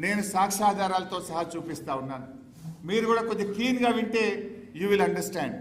నేను సాక్ష్యాధారాలతో సహా చూపిస్తా ఉన్నాను. మీరు కూడా కొద్దిగా క్లీన్గా వింటే యూ విల్ అండర్స్టాండ్.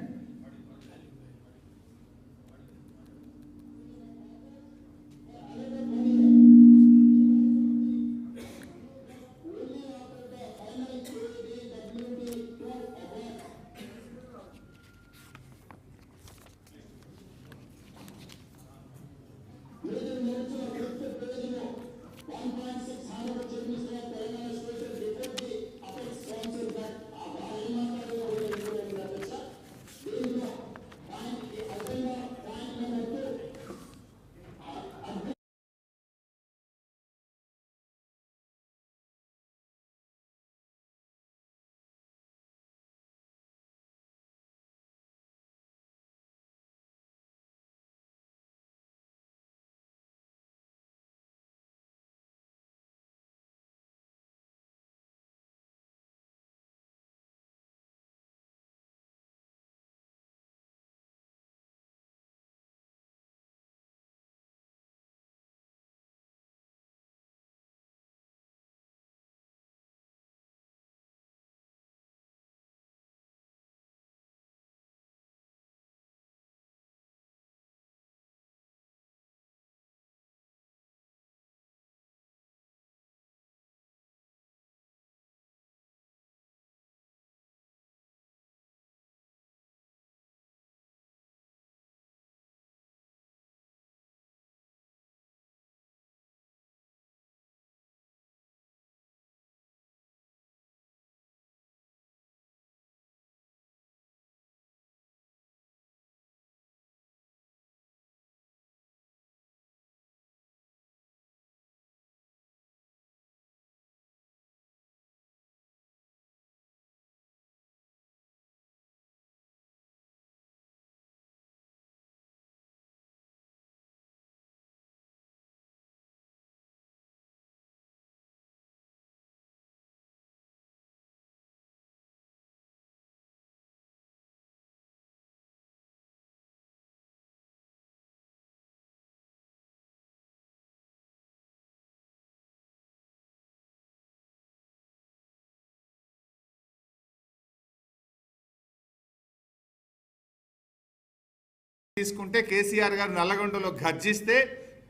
తీసుకుంటే కేసీఆర్ గారు నల్లగొండలో గర్జిస్తే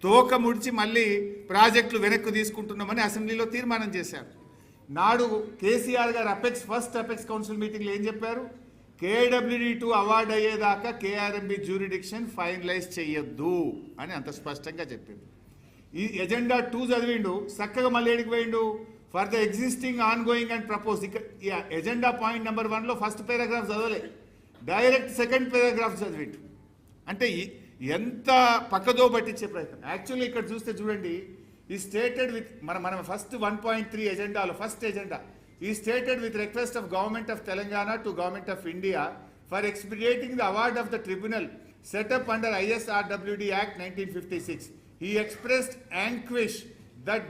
తోక ముడిచి మళ్ళీ ప్రాజెక్టులు వెనక్కు తీసుకుంటున్నామని అసెంబ్లీలో తీర్మానం చేశారు. నాడు కేసీఆర్ గారు ఫస్ట్ అపెక్స్ కౌన్సిల్ మీటింగ్లో ఏం చెప్పారు? KWD2 అవార్డు అయ్యేదాకా KRMB జ్యూరిడిక్షన్ ఫైనలైజ్ చేయొద్దు అని అంత స్పష్టంగా చెప్పింది. ఈ ఎజెండా 2 చదివిండు, చక్కగా మళ్ళీ ఏడికి పోయిండు? For the existing ongoing and propose. Agenda point number 1లో ఫస్ట్ పారాగ్రాఫ్ చదవలే, డైరెక్ట్ సెకండ్ పారాగ్రాఫ్ చదివిండు. అంటే ఎంత పక్కదో పట్టించే ప్రయత్నం. యాక్చువల్లీ ఇక్కడ చూస్తే చూడండి, ఈ స్టేటెడ్ విత్ మన ఫస్ట్ 1.3 ఎజెండాలో ఫస్ట్ ఎజెండా ఈ stated with request of government of Telangana to government of India for expediting the award of the tribunal setup under ISRWD Act 1956. He expressed anguish that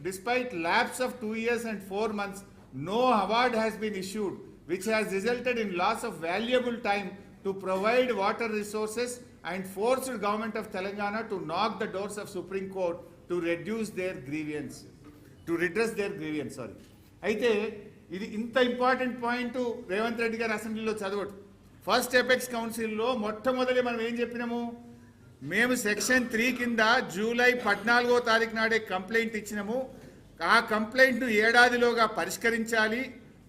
despite lapse of 2 years and 4 months, no award has been issued, which has resulted in loss of valuable time to provide water resources and forced government of Telangana to knock the doors of Supreme Court to redress their grievance. అయితే ఇది ఇంత important point Revanth Reddy గారు అసెంబ్లీలో చదవడు. First apex కౌన్సిల్లో మొట్టమొదటి మనం ఏం చెప్పినాము? మేము సెక్షన్ 3 కింద జూలై 14వ తారీఖు నాడే కంప్లైంట్ ఇచ్చినాము. ఆ కంప్లైంట్ను ఏడాదిలోగా పరిష్కరించాలి,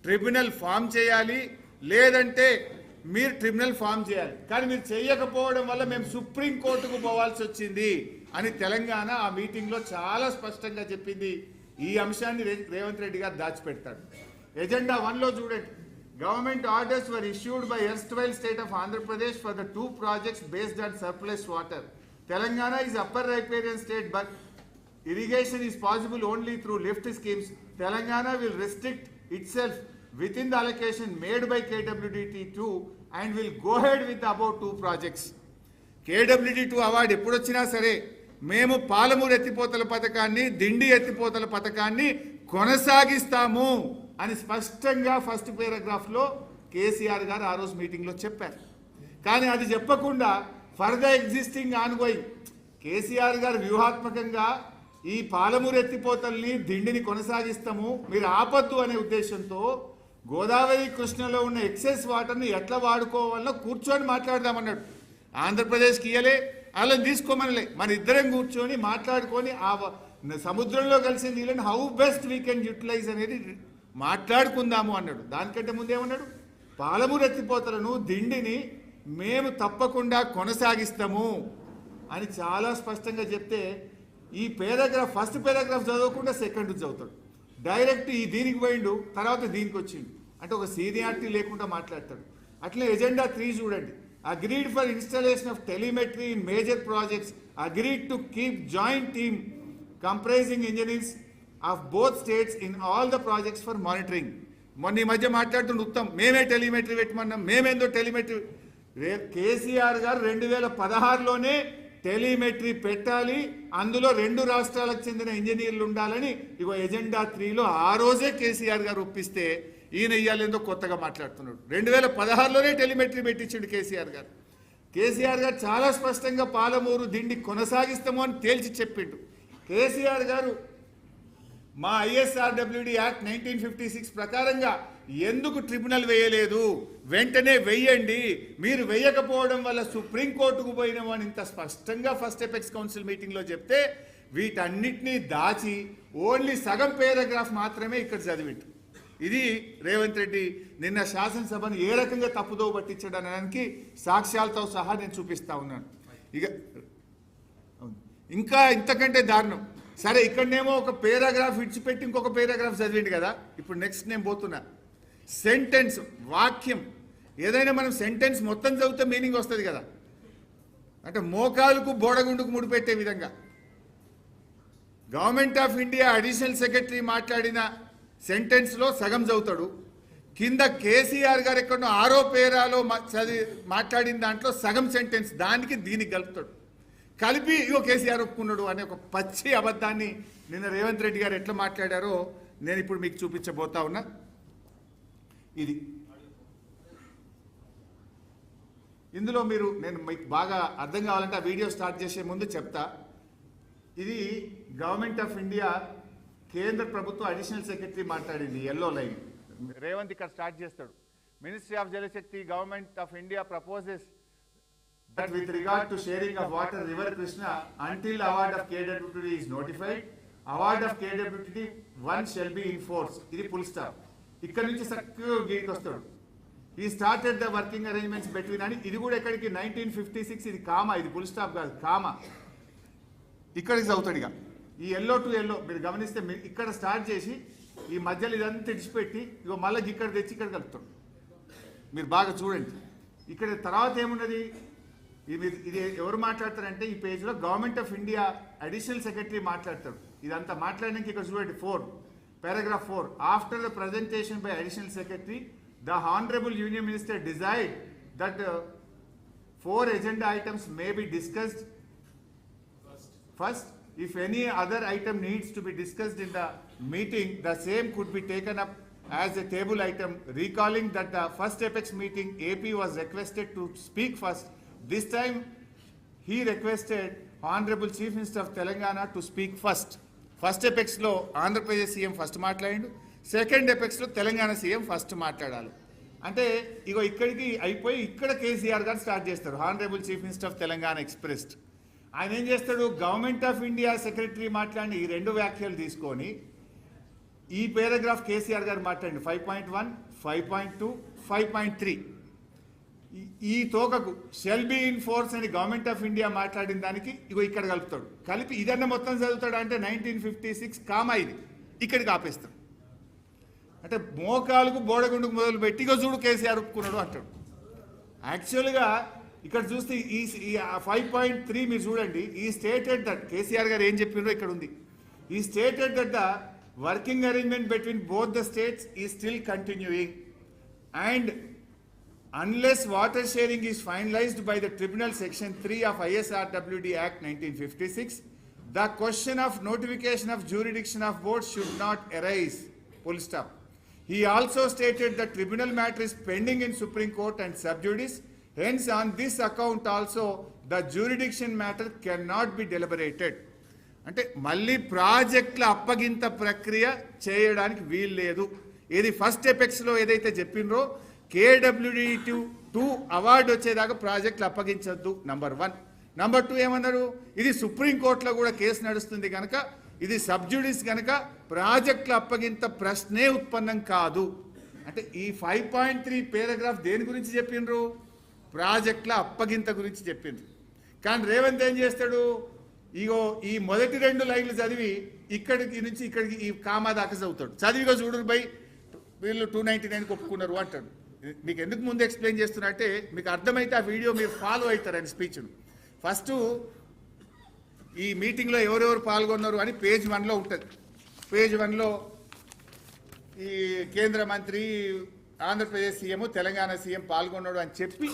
ట్రిబ్యునల్ ఫామ్ చేయాలి, లేదంటే మీరు ట్రిబ్యునల్ ఫామ్ చేయాలి. కానీ మీరు చేయకపోవడం వల్ల మేము సుప్రీంకోర్టుకు పోవాల్సి వచ్చింది అని తెలంగాణ ఆ మీటింగ్లో చాలా స్పష్టంగా చెప్పింది. ఈ అంశాన్ని రేవంత్ రెడ్డి గారు దాచిపెడతాడు. ఎజెండా 1లో చూడండి, government orders were issued by erstwhile state of Andhra Pradesh for the 2 projects based on surplus water. Telangana is upper riparian state but irrigation is possible only through lift schemes. Telangana will restrict itself within the allocation made by KWD2 and will go ahead with the above 2 projects. KWD2 award ఎప్పుడు వచ్చినా సరే మేము పాలమూరు ఎత్తిపోతల పథకాన్ని, దిండి ఎత్తిపోతల పథకాన్ని కొనసాగిస్తాము అని స్పష్టంగా ఫస్ట్ పారాగ్రాఫ్లో కేసీఆర్ గారు ఆ రోజు మీటింగ్లో చెప్పారు. కానీ అది చెప్పకుండా for the existing on going KCR గారు వ్యూహాత్మకంగా ఈ పాలమూరు ఎత్తిపోతల్ని దిండిని కొనసాగిస్తాము, మీరు ఆపద్దు అనే ఉద్దేశంతో గోదావరి కృష్ణలో ఉన్న ఎక్సెస్ వాటర్ని ఎట్లా వాడుకోవాలో కూర్చొని మాట్లాడదామన్నాడు. ఆంధ్రప్రదేశ్కి ఇయ్యలే, వాళ్ళని తీసుకోమనలే, మన ఇద్దరం కూర్చొని మాట్లాడుకొని ఆ సముద్రంలో కలిసి నీళ్ళని how best we can utilise అనేది మాట్లాడుకుందాము అన్నాడు. దానికంటే ముందేమన్నాడు, పాలమూరు ఎత్తిపోతలను దిండిని మేము తప్పకుండా కొనసాగిస్తాము అని చాలా స్పష్టంగా చెప్తే, ఈ పారాగ్రాఫ్ ఫస్ట్ పారాగ్రాఫ్ చదవకుండా సెకండ్ చదువుతాడు, డైరెక్ట్ ఈ దీనికి పోయిండు, తర్వాత దీనికి వచ్చిండు. అంటే ఒక సీనియారిటీ లేకుండా మాట్లాడతాడు. అట్లే ఎజెండా 3 చూడండి. Agreed for installation of telemetry in major projects, agreed to keep joint team comprising engineers of both states in all the projects for monitoring. మొన్న ఈ మధ్య మాట్లాడుతున్న ఉత్తమ్, మేమే టెలిమెట్రీ పెట్టమన్నాం, మేమేందో టెలిమెట్రీ. కేసీఆర్ గారు 2016లోనే టెలిమెట్రీ పెట్టాలి, అందులో 2 రాష్ట్రాలకు చెందిన ఇంజనీర్లు ఉండాలని ఇగో ఎజెండా 3లో ఆ రోజే కేసీఆర్ గారు ఒప్పిస్తే ఈయన ఇయ్యాలేందో కొత్తగా మాట్లాడుతున్నాడు. 2016లోనే టెలిమెట్రీ పెట్టించిండు కేసీఆర్ గారు. కేసీఆర్ గారు చాలా స్పష్టంగా పాలమూరు దిండి కొనసాగిస్తాము అని తేల్చి చెప్పిండు. కేసీఆర్ గారు మా ISRWD యాక్ట్ 1956 ప్రకారంగా ఎందుకు ట్రిబ్యునల్ వేయలేదు, వెంటనే వెయ్యండి, మీరు వేయకపోవడం వల్ల సుప్రీంకోర్టుకు పోయినామని ఇంత స్పష్టంగా ఫస్ట్ ఎపెక్స్ కౌన్సిల్ మీటింగ్లో చెప్తే, వీటన్నిటినీ దాచి ఓన్లీ సగం పారాగ్రాఫ్ మాత్రమే ఇక్కడ చదివిండు. ఇది రేవంత్ రెడ్డి నిన్న శాసనసభను ఏ రకంగా తప్పుదో పట్టించడానికి సాక్ష్యాలతో సహా నేను చూపిస్తా ఉన్నాను. ఇక ఇంకా ఇంతకంటే దారుణం. సరే, ఇక్కడనేమో ఒక పారాగ్రాఫ్ విడిచిపెట్టి ఇంకొక పారాగ్రాఫ్ చదివిండు కదా. ఇప్పుడు నెక్స్ట్ నేను పోతున్నా. సెంటెన్స్, వాక్యం ఏదైనా మనం సెంటెన్స్ మొత్తం చదివితే మీనింగ్ వస్తుంది కదా. అంటే మోకాలుకు బోడగుండుకు ముడిపెట్టే విధంగా government of India additional secretary మాట్లాడిన సెంటెన్స్లో సగం చదువుతాడు, కింద కేసీఆర్ గారు ఎక్కడో 6వ పేరాలో మాట్లాడిన దాంట్లో సగం సెంటెన్స్ దానికి దీనికి కలుపుతాడు. కలిపి ఇగో కేసీఆర్ ఒప్పుకున్నాడు అనే ఒక పచ్చి అబద్ధాన్ని నిన్న రేవంత్ రెడ్డి గారు ఎట్లా మాట్లాడారో నేను ఇప్పుడు మీకు చూపించబోతా ఉన్నా. ఇది ఇందులో నేను మీకు బాగా అర్థం కావాలంటే ఆ వీడియో స్టార్ట్ చేసే ముందు చెప్తా. ఇది గవర్నమెంట్ ఆఫ్ ఇండియా కేంద్ర ప్రభుత్వ అడిషనల్ సెక్రటరీ మాట్లాడింది, ఎల్లో లైన్. రేవంత్ ఇక్కడ స్టార్ట్ చేస్తాడు. Ministry of Jal Shakti, government of India proposes that with regard to sharing of water river Krishna until award of KWTD is notified, award of KWTD 1 shall be in force. ఇది full stop. ఇక్కడ నుంచి చక్కగా గీకి వస్తాడు. He started the working arrangements between అని ఇది కూడా ఎక్కడికి 1956. ఇది కామా, ఇది full stop కాదు, కామా. ఇక్కడికి చదువుతాడు. ఇక ఈ ఎల్లో టు ఎల్లో మీరు గమనిస్తే ఇక్కడ స్టార్ట్ చేసి ఈ మధ్యలో ఇదంతా తెడిచిపెట్టి ఇగో మళ్ళీ ఇక్కడ తెచ్చి ఇక్కడ కలుపుతాడు. మీరు బాగా చూడండి. ఇక్కడ తర్వాత ఏమున్నది, ఇది ఎవరు మాట్లాడతారంటే ఈ పేజ్లో government of India additional secretary మాట్లాడతాడు. ఇదంతా మాట్లాడడానికి ఇక్కడ చూడండి, paragraph 4. After the presentation by additional secretary, the honorable union minister desired that 4 agenda items may be discussed first. If any other item needs to be discussed in the meeting, the same could be taken up as a table item, recalling that the first apex meeting AP was requested to speak first. This time he requested Honorable Chief Minister of Telangana to speak first. First apex లో Andhra Pradesh CM first మాట్లాడిండు, second apex లో Telangana CM first మాట్లాడాలి. అంటే ఇగో ఇక్కడికి అయిపోయి ఇక్కడ కేసీఆర్ గారు start చేస్తారు. Honourable chief minister of Telangana expressed. ఆయన ఏం చేస్తాడు, గవర్నమెంట్ ఆఫ్ ఇండియా సెక్రటరీ మాట్లాడిన ఈ 2 వ్యాఖ్యలు తీసుకొని ఈ పారాగ్రాఫ్ కేసీఆర్ గారు మాట్లాడండి 5.1, 5.2, 5.3 ఈ తోకకు షెల్ బి ఇన్ ఫోర్స్ అని గవర్నమెంట్ ఆఫ్ ఇండియా మాట్లాడిన దానికి ఇగో ఇక్కడ కలుపుతాడు. కలిపి ఇదన్న మొత్తం చదువుతాడు. అంటే 1956 కామా ఇది ఇక్కడికి ఆపేస్తాడు. అంటే మోకాలకు బోడగుండుకు మొదలు పెట్టి ఇగో చూడు కేసీఆర్ ఒప్పుకున్నాడు అంటాడు. యాక్చువల్గా ఇక్కడ చూస్తే ఈ 5.3 మీరు చూడండి. ఈ స్టేటెడ్ దట్ కేసీఆర్ గారు ఏం చెప్పిండ్రో ఇక్కడ ఉంది. ఈ stated that the working arrangement between both the states ఈ still continuing and unless water sharing is finalized by the Tribunal Section 3 of ISRWD Act 1956, the question of notification of jurisdiction of board should not arise. Full stop. He also stated that tribunal matter is pending in Supreme Court and sub judice. Hence, on this account also, the jurisdiction matter cannot be deliberated. అంటే మళ్ళీ ప్రాజెక్టుల అప్పగింత ప్రక్రియ చేయడానికి వీలు లేదు. ఇది first ఎపెక్స్లో ఏదైతే చెప్పినరో KWD2 award వచ్చేదాకా ప్రాజెక్టులు అప్పగించద్దు, నంబర్ 1. నంబర్ 2 ఏమన్నారు, ఇది సుప్రీంకోర్టులో కూడా కేసు నడుస్తుంది కనుక ఇది సబ్జుడిస్ కనుక ప్రాజెక్టుల అప్పగింత ప్రశ్నే ఉత్పన్నం కాదు. అంటే ఈ 5.3 పారాగ్రాఫ్ దేని గురించి చెప్పిండ్రు, ప్రాజెక్టుల అప్పగింత గురించి చెప్పిండ్రు. కానీ రేవంత్ ఏం చేస్తాడు, ఇగో ఈ మొదటి 2 లైన్లు చదివి ఇక్కడికి నుంచి ఇక్కడికి ఈ కామా దాకా చదువుతాడు. చదివిగా చూడరు బై వీళ్ళు 299 ఒప్పుకున్నారు అంటాడు. మీకు ఎందుకు ముందు ఎక్స్ప్లెయిన్ చేస్తున్నా అంటే మీకు అర్థమైతే ఆ వీడియో మీరు ఫాలో అవుతారని స్పీచ్ను. ఫస్ట్ ఈ మీటింగ్లో ఎవరెవరు పాల్గొన్నారు అని పేజ్ 1లో ఉంటుంది. పేజ్ 1లో ఈ కేంద్ర మంత్రి, ఆంధ్రప్రదేశ్ సీఎం, తెలంగాణ సీఎం పాల్గొన్నాడు అని చెప్పి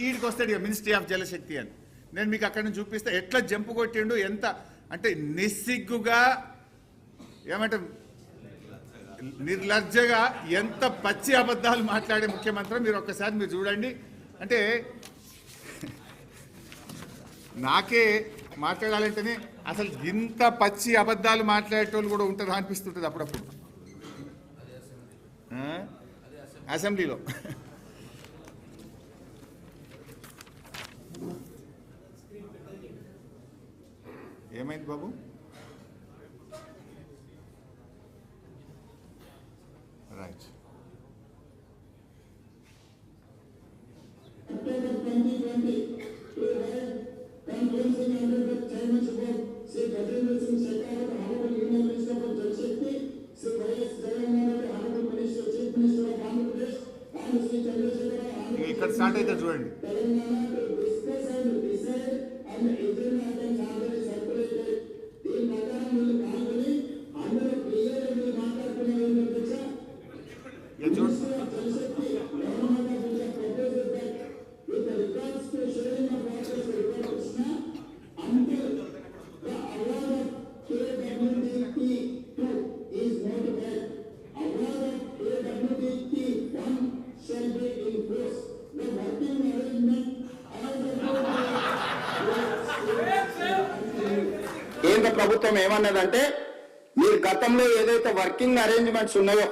ఈడికి వస్తాడు ఇక మినిస్ట్రీ ఆఫ్ జలశక్తి అని. నేను మీకు అక్కడ నుంచి చూపిస్తా ఎట్లా జంపు కొట్టిండు, ఎంత అంటే నిస్సిగ్గుగా, ఏమంటే నిర్లజ్జగా ఎంత పచ్చి అబద్ధాలు మాట్లాడే ముఖ్యమంత్రి మీరు ఒక్కసారి మీరు చూడండి. అంటే నాకే మాట్లాడాలంటేనే అసలు ఇంత పచ్చి అబద్ధాలు మాట్లాడేటోళ్ళు కూడా ఉంటారు అనిపిస్తుంటుంది అప్పుడప్పుడు అసెంబ్లీలో. ఏమైంది బాబు? రైట్. ఇక్కడ స్టార్ట్ అయితే చూడండి. కేంద్ర ప్రభుత్వం ఏమన్నదంటే మీరు గతంలో ఏదైతే వర్కింగ్ అరేంజ్మెంట్స్ ఉన్నాయో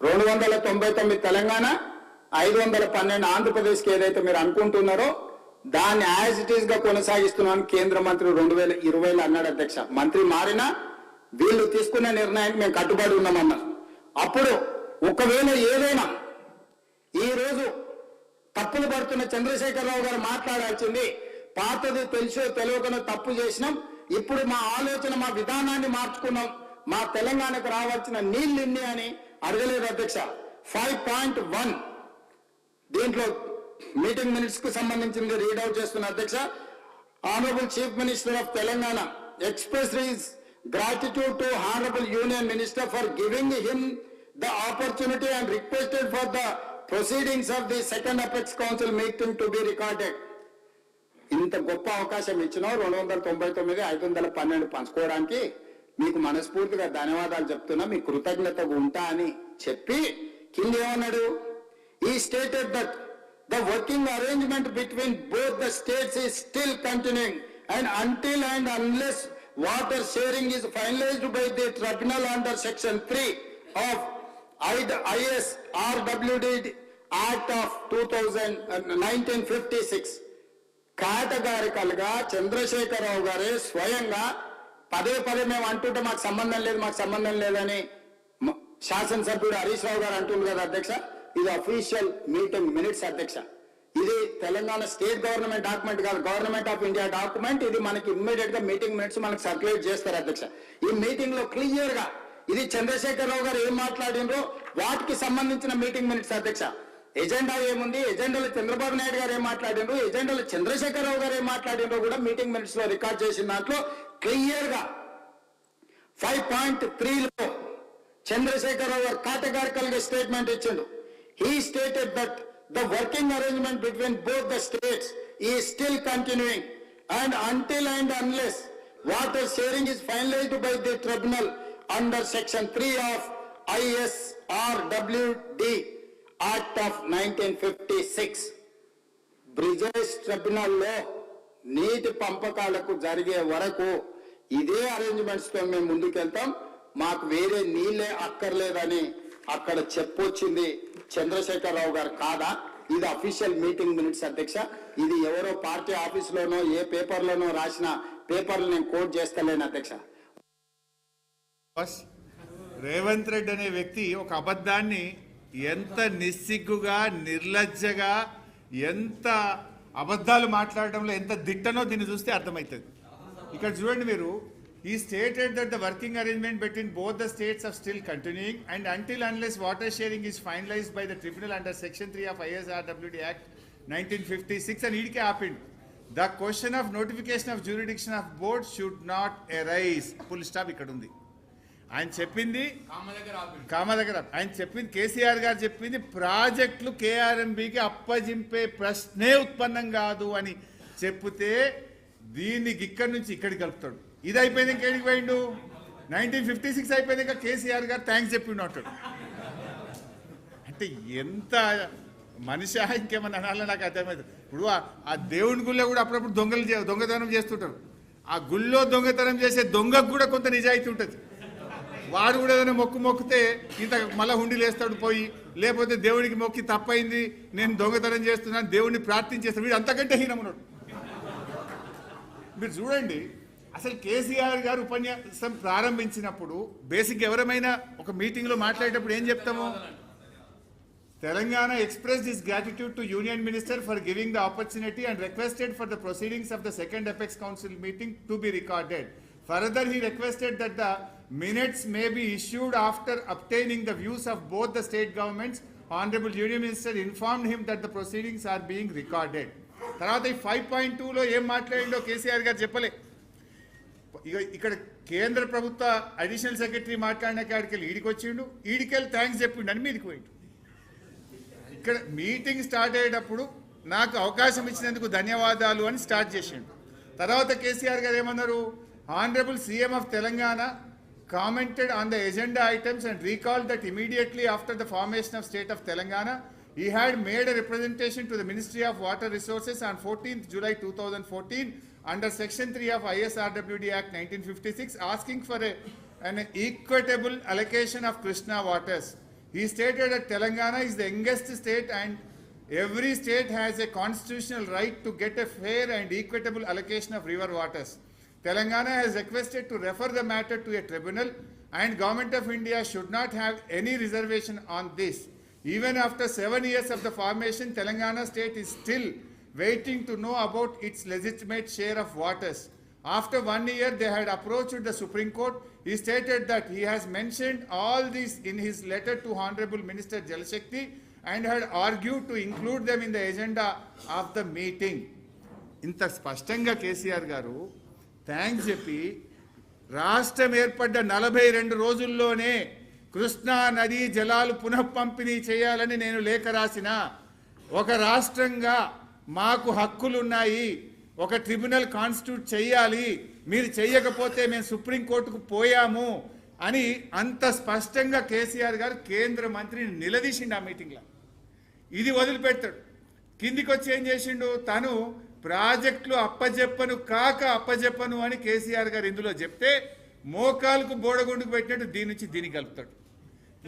299 తెలంగాణ, 512 ఆంధ్రప్రదేశ్కి ఏదైతే మీరు అనుకుంటున్నారో దాన్ని యాజ్ ఇట్ ఈస్ గా కొనసాగిస్తున్నాను కేంద్ర మంత్రి 2020లో అన్నాడు అధ్యక్ష. మంత్రి మారినా వీళ్ళు తీసుకున్న నిర్ణయానికి మేము కట్టుబడి ఉన్నామన్నారు. అప్పుడు ఒకవేళ ఏదైనా ఈ రోజు తప్పులు పడుతున్న చంద్రశేఖరరావు గారు మాట్లాడాల్సింది, పాతది తెలుసో తెలియకనో తప్పు చేసినాం, ఇప్పుడు మా ఆలోచన మా విధానాన్ని మార్చుకున్నాం, మా తెలంగాణకు రావాల్సిన నీళ్ళు ఇన్ని అని అడగలేదు అధ్యక్ష. 5.1 దీంట్లో మీటింగ్ మినిట్స్ కు సంబంధించింది రీడౌట్ చేస్తున్న అధ్యక్ష. Honourable chief minister of Telangana expressed his gratitude to Honorable Union Minister for giving him the opportunity and requested for the proceedings of the second Apex Council meeting to be recorded. ఇంత గొప్ప అవకాశం ఇచ్చినా 299, 512 పంచుకోవడానికి మీకు మనస్ఫూర్తిగా ధన్యవాదాలు చెప్తున్నా, మీ కృతజ్ఞతగా ఉంటా అని చెప్పి కింద ఏమన్నాడు, ఈ stated that the working arrangement between both the states is still continuing and until and unless water sharing is finalized by the tribunal under section 3 of ISRWD Act of 1956. కేటగారికల్గా Chandrashekar Rao గారే స్వయంగా పదే మేము అంటుంటే మాకు సంబంధం లేదని శాసనసభ్యుడు హరీష్ రావు గారు అంటుంది కదా అధ్యక్ష. ఇది అఫీషియల్ మీటింగ్ మినిట్స్ అధ్యక్ష. ఇది తెలంగాణ స్టేట్ గవర్నమెంట్ డాక్యుమెంట్ కాదు, గవర్నమెంట్ ఆఫ్ ఇండియా డాక్యుమెంట్. ఇది మనకి ఇమ్మీడియట్ గా మీటింగ్ మినిట్స్ మనకు సర్క్యులేట్ చేస్తారు అధ్యక్ష. ఈ మీటింగ్ లో క్లియర్ గా ఇది చంద్రశేఖరరావు గారు ఏం మాట్లాడినరో వాటికి సంబంధించిన మీటింగ్ మినిట్స్ అధ్యక్ష. ఎజెండా ఏముంది, ఎజెండాలో చంద్రబాబు నాయుడు గారు ఏం మాట్లాడినరు, ఎజెండాలో చంద్రశేఖరరావు గారు ఏం మాట్లాడినరో కూడా మీటింగ్ మినిట్స్ లో రికార్డ్ చేసిన దాంట్లో క్లియర్ గా 5.3లో చంద్రశేఖరరావు గారు కేటగారికల్ గా స్టేట్మెంట్ ఇచ్చిండు. He stated that the working arrangement between both the states is still continuing and until and unless water sharing is finalized by the tribunal under section 3 of ISRWD Act of 1956. Brijesh tribunal లో నీటి పంపకాలకు జరిగే వరకు ఇదే arrangements తో మేము ముందుకెళ్తాం, మాకు వేరే నీళ్ళే అక్కర్లేదని అక్కడ చెప్పొచ్చింది చంద్రశేఖరరావు గారు కాదా? ఇది అఫీషియల్ మీటింగ్ మినిట్స్ అధ్యక్ష. ఇది ఎవరో పార్టీ ఆఫీసులోనో ఏ పేపర్లోనో రాసిన పేపర్లు నేను కోట్ చేస్తలేను అధ్యక్ష. రేవంత్ రెడ్డి అనే వ్యక్తి ఒక అబద్ధాన్ని ఎంత నిస్సిగ్గుగా నిర్లజ్జగా ఎంత అబద్ధాలు మాట్లాడడంలో ఎంత దిట్టనో దీన్ని చూస్తే అర్థమవుతుంది. ఇక్కడ చూడండి మీరు, he stated that the working arrangement between both the states are still continuing and until unless water sharing is finalized by the tribunal under section 3 of ISRWD Act 1956 and idike happened, the question of notification of jurisdiction of board should not arise. Full stop ఇక్కడ ఉంది. ఆయన చెప్పింది కామ దగ్గర ఆయన చెప్పింది కేసీఆర్ గారు చెప్పింది ప్రాజెక్టులు కేఆర్ఎంబికి అప్పజింపే ప్రశ్నే ఉత్పన్నం కాదు అని చెప్తే దీనికి ఇక్కడి నుంచి ఇక్కడికి కలుపుతాడు. ఇది అయిపోయింది ఇంకేడికి పోయిండు, 1956 అయిపోయింది ఇంకా కేసీఆర్ గారు థ్యాంక్స్ చెప్పిండు అంటాడు. అంటే ఎంత మనిషి ఇంకేమన్నా అనాలో నాకు అర్థమవుతుంది. ఇప్పుడు ఆ దేవుని గుళ్ళో కూడా అప్పుడప్పుడు దొంగతనం చేస్తుంటారు. ఆ గుళ్ళో దొంగతనం చేసే దొంగకు కూడా కొంత నిజాయితీ ఉంటుంది. వాడు కూడా ఏదైనా మొక్కితే ఇంత మళ్ళీ హుండీలు వేస్తాడు పోయి, లేకపోతే దేవుడికి మొక్కి తప్పైంది నేను దొంగతనం చేస్తున్నాను దేవుడిని ప్రార్థించేస్తాడు, వీడు అంతకంటే హీనమున్నాడు. మీరు చూడండి, అసలు కేసీఆర్ గారు ఉపన్యాసం ప్రారంభించినప్పుడు బేసిక్ ఎవరైనా ఒక మీటింగ్లో మాట్లాడేటప్పుడు ఏం చెప్తాము? Telangana expressed its gratitude to Union Minister for giving the opportunity and requested for the proceedings of the second Apex Council meeting to be recorded. Further, he requested that the minutes may be issued after obtaining the views of both the state governments. Honorable Union Minister informed him that the proceedings are being recorded. తర్వాత ఈ 5.2లో ఏం మాట్లాడిండో కేసీఆర్ గారు చెప్పలే. ఇక్కడ కేంద్ర ప్రభుత్వ additional secretary మాట్లాడిన కాడికెళ్ళి ఈడికి వచ్చిండు, ఈడికెళ్ళి థ్యాంక్స్ చెప్పిండు అని మీదికి పోయిండు. ఇక్కడ మీటింగ్ స్టార్ట్ అయ్యేటప్పుడు నాకు అవకాశం ఇచ్చినందుకు ధన్యవాదాలు అని స్టార్ట్ చేసిండు. తర్వాత కేసీఆర్ గారు ఏమన్నారు? Honourable CM of Telangana commented on the agenda items and recalled that immediately after the formation of state of Telangana, he had made a representation to the Ministry of Water Resources on 14th July 2014 under section 3 of ISRWD Act 1956 asking for an equitable allocation of Krishna waters. He stated that Telangana is the youngest state and every state has a constitutional right to get a fair and equitable allocation of river waters. Telangana has requested to refer the matter to a tribunal and Government of India should not have any reservation on this. Even after 7 years of the formation, Telangana state is still waiting to know about its legitimate share of waters. After 1 year, they had approached the Supreme Court. He stated that he has mentioned all this in his letter to Honorable Minister Jal Shakti and had argued to include them in the agenda of the meeting. ఇంత స్పష్టంగా కేసీఆర్ గారు thanks చెప్పి రాష్ట్రం ఏర్పడ్డ 42 రోజుల్లోనే కృష్ణా నదీ జలాలు పునఃపంపిణీ చేయాలని నేను లేఖ రాసిన, ఒక రాష్ట్రంగా మాకు హక్కులున్నాయి, ఒక ట్రిబ్యునల్ కాన్స్టిట్యూట్ చేయాలి, మీరు చెయ్యకపోతే మేము సుప్రీంకోర్టుకు పోయాము అని అంత స్పష్టంగా కేసీఆర్ గారు కేంద్ర మంత్రిని నిలదీసిండు ఆ మీటింగ్లో. ఇది వదిలిపెడతాడు. కిందికి వచ్చి ఏం చేసిండు? తను ప్రాజెక్టులు అప్పజెప్పను అని కేసీఆర్ గారు ఇందులో చెప్తే మోకాలకు బోడగుండుకు పెట్టినట్టు దీని నుంచి దీనికి కలుపుతాడు.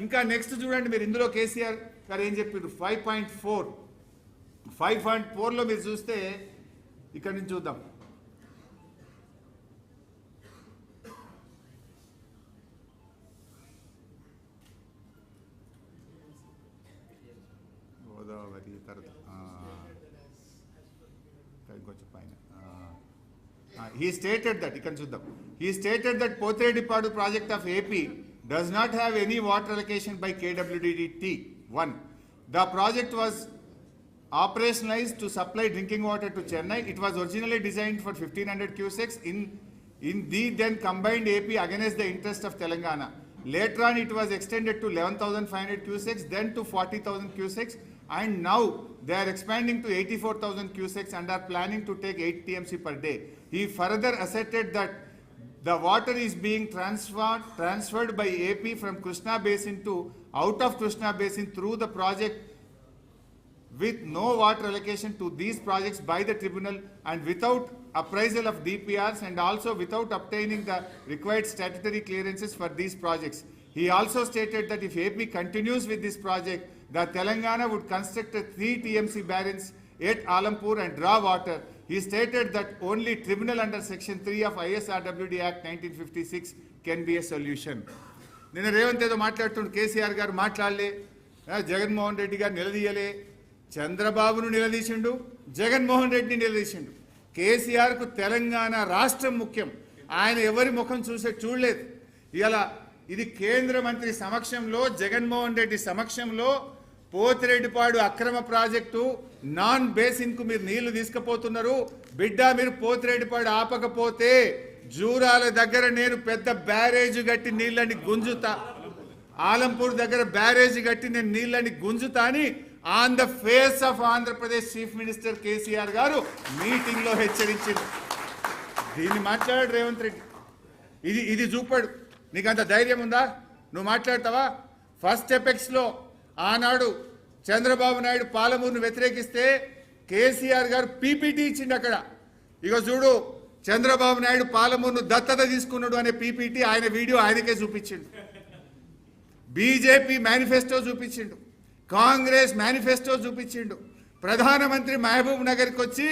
ఇంకా నెక్స్ట్ చూడండి మీరు, ఇందులో కేసీఆర్ గారు ఏం చెప్పిండు? 5.4లో మీరు చూస్తే ఇక్కడ నుంచి చూద్దాం. గోదావరి తర్వాత కొంచెం పైన he stated that, ఇక్కడ చూద్దాం. He stated that Pothredipadu project of AP does not have any water allocation by KWDT. 1. The project was operationalized to supply drinking water to Chennai. It was originally designed for 1500 cusecs in the then combined AP against the interest of Telangana. Later on it was extended to 11,500 cusecs, then to 40,000 cusecs, and now they are expanding to 84,000 cusecs and are planning to take 8 TMC per day. He further asserted that the water is being transferred by AP from Krishna Basin to out of Krishna Basin through the project with no water allocation to these projects by the tribunal and without appraisal of DPRs and also without obtaining the required statutory clearances for these projects. He also stated that if AP continues with this project, the Telangana would construct a 3 TMC barrens at Alampur and draw water. He stated that only tribunal under Section 3 of ISRWD Act 1956 can be a solution. నిన్న రేవంత్ ఏదో మాట్లాడుతుండు, కేసీఆర్ గారు మాట్లాడలే, జగన్మోహన్ రెడ్డి గారు నిలదీయలే, చంద్రబాబును నిలదీసిండు, జగన్మోహన్ రెడ్డిని నిలదీసిండు. కేసీఆర్కు తెలంగాణ రాష్ట్రం ముఖ్యం, ఆయన ఎవరి ముఖం చూడలేదు. ఇలా ఇది కేంద్ర మంత్రి సమక్షంలో, జగన్మోహన్ రెడ్డి సమక్షంలో పోతిరెడ్డిపాడు అక్రమ ప్రాజెక్టు నాన్ బేసిన్కు మీరు నీళ్లు తీసుకుపోతున్నారు. బిడ్డ మీరు పోతిరెడ్డిపాడు ఆపకపోతే జూరాల దగ్గర నేను పెద్ద బ్యారేజ్ కట్టి నీళ్ళని గుంజుతా, ఆలంపూర్ దగ్గర బ్యారేజ్ కట్టి నేను నీళ్ళని గుంజుతా అని on the face of Andhra Pradesh chief minister KCR గారు మీటింగ్ లో హెచ్చరించింది. దీన్ని మాట్లాడాడు రేవంత్ రెడ్డి. ఇది చూపాడు. నీకు అంత ధైర్యం ఉందా? నువ్వు మాట్లాడతావా? ఫస్ట్ ఎపెక్స్ లో ఆనాడు చంద్రబాబు నాయుడు పాలమూరును వ్యతిరేకిస్తే కేసీఆర్ గారు పీపీటీ ఇచ్చిండు. అక్కడ ఇగో చూడు, చంద్రబాబు నాయుడు పాలమూరును దత్తత తీసుకున్నాడు అనే పీపీటీ ఆయన వీడియో ఆయనకే చూపించిండు. బీజేపీ మేనిఫెస్టో చూపించిండు, కాంగ్రెస్ మేనిఫెస్టో చూపించిండు. ప్రధానమంత్రి మహబూబ్ నగర్కి వచ్చి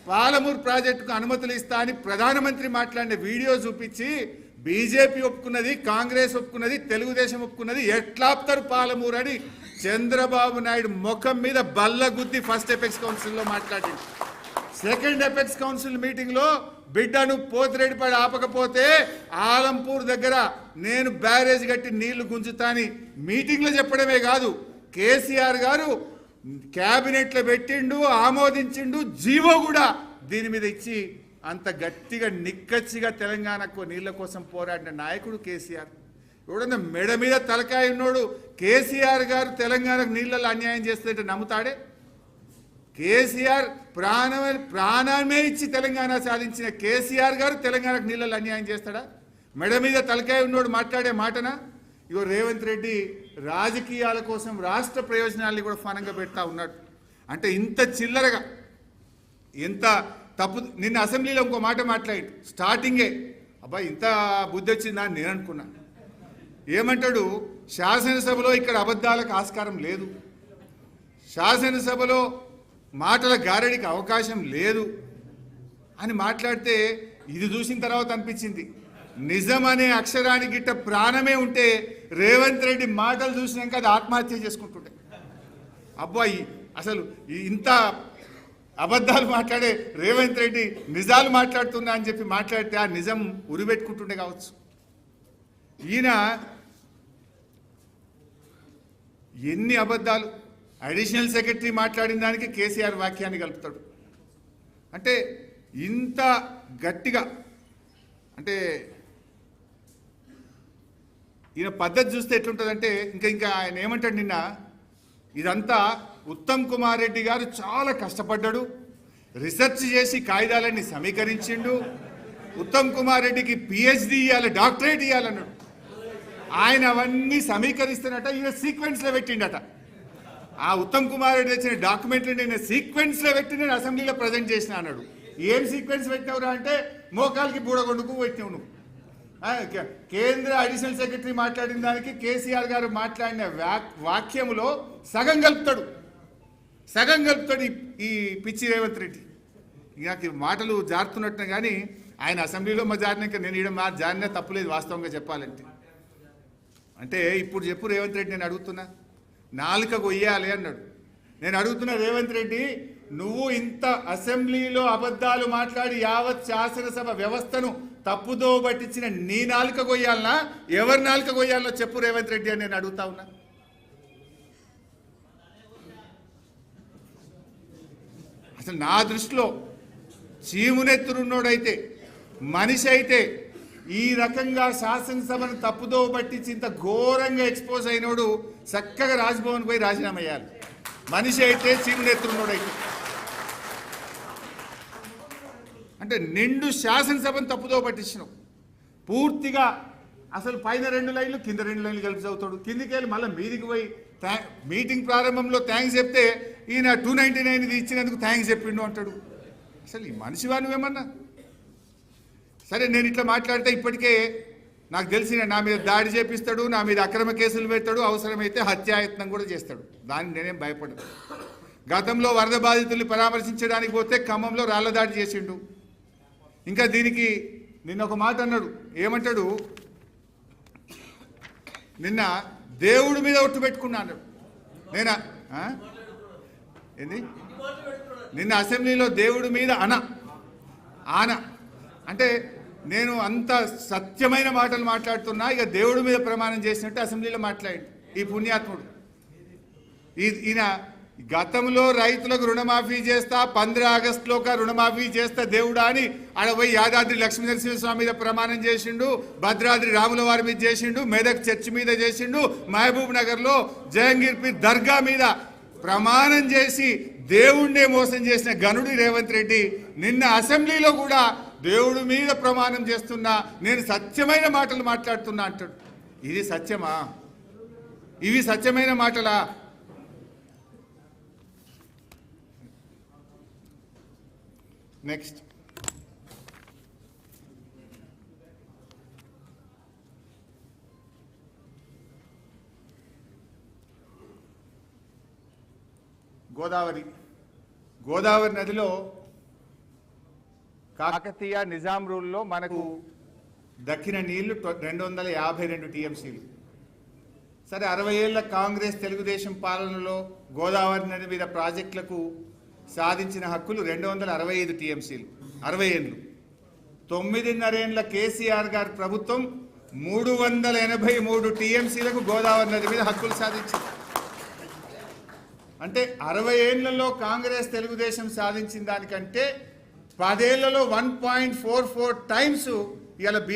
పాలమూరు ప్రాజెక్టుకు అనుమతులు ఇస్తా అని ప్రధానమంత్రి మాట్లాడిన వీడియో చూపించి బీజేపీ ఒప్పుకున్నది, కాంగ్రెస్ ఒప్పుకున్నది, తెలుగుదేశం ఒప్పుకున్నది, ఎట్లాప్తారు పాలమూరు అని చంద్రబాబు నాయుడు ముఖం మీద బల్లగుద్ది ఫస్ట్ ఎపెక్స్ కౌన్సిల్లో మాట్లాడింది. సెకండ్ ఎపెక్స్ కౌన్సిల్ మీటింగ్ లో బిడ్డను పోతిరెడ్డిపాడు ఆపకపోతే ఆలంపూర్ దగ్గర నేను బ్యారేజ్ కట్టి నీళ్లు గుంజుతాని మీటింగ్ లో చెప్పడమే కాదు, కేసీఆర్ గారు క్యాబినెట్ లో పెట్టిండు, ఆమోదించిండు, జీవో కూడా దీని మీద ఇచ్చి అంత గట్టిగా నిక్కచ్చిగా తెలంగాణకు నీళ్ల కోసం పోరాడిన నాయకుడు కేసీఆర్. ఎవడన్నా మెడ మీద తలకాయ ఉన్నోడు కేసీఆర్ గారు తెలంగాణకు నీళ్ళలో అన్యాయం చేస్తుంటే నమ్ముతాడే? కేసీఆర్ ప్రాణమే ఇచ్చి తెలంగాణ సాధించిన కేసీఆర్ గారు తెలంగాణకు నీళ్ళలో అన్యాయం చేస్తాడా? మెడ మీద తలకాయ ఉన్నోడు మాట్లాడే మాటనా? ఇగో రేవంత్ రెడ్డి రాజకీయాల కోసం రాష్ట్ర ప్రయోజనాల్ని కూడా ఫనంగా పెడతా ఉన్నాడు. అంటే ఇంత చిల్లరగా, ఎంత తప్పు. నిన్న అసెంబ్లీలో ఇంకో మాట మాట్లాడి స్టార్టింగే అబ్బాయి ఇంత బుద్ధి వచ్చిందా అని నేను అనుకున్నా. ఏమంటాడు, శాసనసభలో ఇక్కడ అబద్ధాలకు ఆస్కారం లేదు, శాసనసభలో మాటల గారడికి అవకాశం లేదు అని మాట్లాడితే ఇది చూసిన తర్వాత అనిపించింది నిజం అనే అక్షరానికి గిట్ట ప్రాణమే ఉంటే రేవంత్ రెడ్డి మాటలు చూసినాక అది ఆత్మహత్య చేసుకుంటుండే. అబ్బాయి అసలు ఇంత అబద్ధాలు మాట్లాడే రేవంత్ రెడ్డి నిజాలు మాట్లాడుతున్నా అని చెప్పి మాట్లాడితే ఆ నిజం ఉరిపెట్టుకుంటుండే కావచ్చు. ఈయన ఎన్ని అబద్ధాలు, అడిషనల్ సెక్రటరీ మాట్లాడిన దానికి కేసీఆర్ వాక్యాన్ని కలుపుతాడు. అంటే ఇంత గట్టిగా, అంటే ఈయన పద్ధతి చూస్తే ఎట్లుంటుందంటే ఇంకా ఆయన ఏమంటాడు, నిన్న ఇదంతా ఉత్తమ్ కుమార్ రెడ్డి గారు చాలా కష్టపడ్డాడు, రీసెర్చ్ చేసి కాగితాలన్నీ సమీకరించిండు, ఉత్తమ్ కుమార్ రెడ్డికి పిహెచ్డి ఇవ్వాలి, డాక్టరేట్ ఇవ్వాలన్నాడు. ఆయన అవన్నీ సమీకరిస్తున్నట్ట ఈయన సీక్వెన్స్లో పెట్టిండట. ఆ ఉత్తమ్ కుమార్ రెడ్డి తెచ్చిన డాక్యుమెంట్లు నేను సీక్వెన్స్లో పెట్టి నేను అసెంబ్లీలో ప్రజెంట్ చేసిన అన్నాడు. ఏం సీక్వెన్స్ పెట్టినవురా అంటే మోకాలకి బూడగొండుకు పెట్టినావు నువ్వు. కేంద్ర అడిషనల్ సెక్రటరీ మాట్లాడిన దానికి కేసీఆర్ గారు మాట్లాడిన వాక్యములో సగం కలుపుతాడు ఈ పిచ్చి రేవంత్ రెడ్డి. నాకు మాటలు జారుతున్నట్టు కానీ ఆయన అసెంబ్లీలో జారినాక నేను ఈడ జారినా తప్పులేదు వాస్తవంగా చెప్పాలంటే. అంటే ఇప్పుడు చెప్పు రేవంత్ రెడ్డి, నేను అడుగుతున్నా, నాలుక కొయ్యాలి అన్నాడు. నేను అడుగుతున్నా రేవంత్ రెడ్డి, నువ్వు ఇంత అసెంబ్లీలో అబద్ధాలు మాట్లాడి యావత్ శాసనసభ వ్యవస్థను తప్పుదో పట్టించిన నీ నాలుక కొయ్యాలనా, ఎవరి నాలుక కొయ్యాలనో చెప్పు రేవంత్ రెడ్డి అని నేను అడుగుతా ఉన్నా. అసలు నా దృష్టిలో చీమునెత్తురున్నోడైతే, మనిషి అయితే, ఈ రకంగా శాసనసభను తప్పుదో పట్టించి ఇంత ఘోరంగా ఎక్స్పోజ్ అయినోడు చక్కగా రాజ్భవన్ పోయి రాజీనామా చేయాలి. మనిషి అయితే, చీమునెత్తురున్నోడైతే. అంటే నిండు శాసనసభను తప్పుదో పట్టించినావు పూర్తిగా. అసలు పైన 2 లైన్లు కింద 2 లైన్లు కలిపి చదువుతాడు, కిందికి వెళ్ళి మళ్ళీ మీదికి పోయి మీటింగ్ ప్రారంభంలో థ్యాంక్స్ చెప్తే ఈయన 299 ఇచ్చినందుకు థ్యాంక్స్ చెప్పిండు అంటాడు. అసలు ఈ మనిషివా నువ్వేమన్నా? సరే నేను ఇట్లా మాట్లాడితే ఇప్పటికే నాకు తెలిసిన నా మీద దాడి చేపిస్తాడు, నా మీద అక్రమ కేసులు పెడతాడు, అవసరమైతే హత్యాయత్నం కూడా చేస్తాడు. దానికి నేనేం భయపడను. గతంలో వరద బాధితుల్ని పరామర్శించడానికి పోతే ఖమ్మంలో రాళ్ల దాడి చేసిండు. ఇంకా దీనికి నిన్న ఒక మాట అన్నాడు. ఏమంటాడు? నిన్న దేవుడి మీద ఒట్టు పెట్టుకున్నా అన్నాడు. నేనా ఏంది? నిన్న అసెంబ్లీలో దేవుడి మీద ఆన అంటే నేను అంత సత్యమైన మాటలు మాట్లాడుతున్నా, ఇక దేవుడి మీద ప్రమాణం చేసినట్టు అసెంబ్లీలో మాట్లాడి ఈ పుణ్యాత్ముడు. ఈయన గతంలో రైతులకు రుణమాఫీ చేస్తా, 15 ఆగస్టులో రుణమాఫీ చేస్తా దేవుడా అని ఆడపోయి యాదాద్రి లక్ష్మీనరసింహస్వామి మీద ప్రమాణం చేసిండు, భద్రాద్రి రాముల వారి మీద చేసిండు, మెదక్ చర్చి మీద చేసిండు, మహబూబ్ నగర్లో జహంగీర్పీర్ దర్గా మీద ప్రమాణం చేసి దేవుణ్ణే మోసం చేసిన గనుడి రేవంత్ రెడ్డి నిన్న అసెంబ్లీలో కూడా దేవుడి మీద ప్రమాణం చేస్తున్నా, నేను సత్యమైన మాటలు మాట్లాడుతున్నా అంటాడు. ఇది సత్యమా? ఇవి సత్యమైన మాటలా? నెక్స్ట్ గోదావరి నదిలో కాకతీయ నిజాం రూల్లో మనకు దక్కిన నీళ్లు 252 టీఎంసీలు. సరే 60 ఏళ్ల కాంగ్రెస్ తెలుగుదేశం పాలనలో గోదావరి నది మీద ప్రాజెక్టులకు సాధించిన హక్కులు 265 టీఎంసీలు. 60 ఏళ్ళు. 9.5 ఏళ్ల కేసీఆర్ గారి ప్రభుత్వం 383 టీఎంసీలకు గోదావరి నది మీద హక్కులు సాధించింది. అంటే 60 ఏళ్లలో కాంగ్రెస్ తెలుగుదేశం సాధించిన దానికంటే 10 ఏళ్లలో 1.44 టైమ్స్ ఇవాళ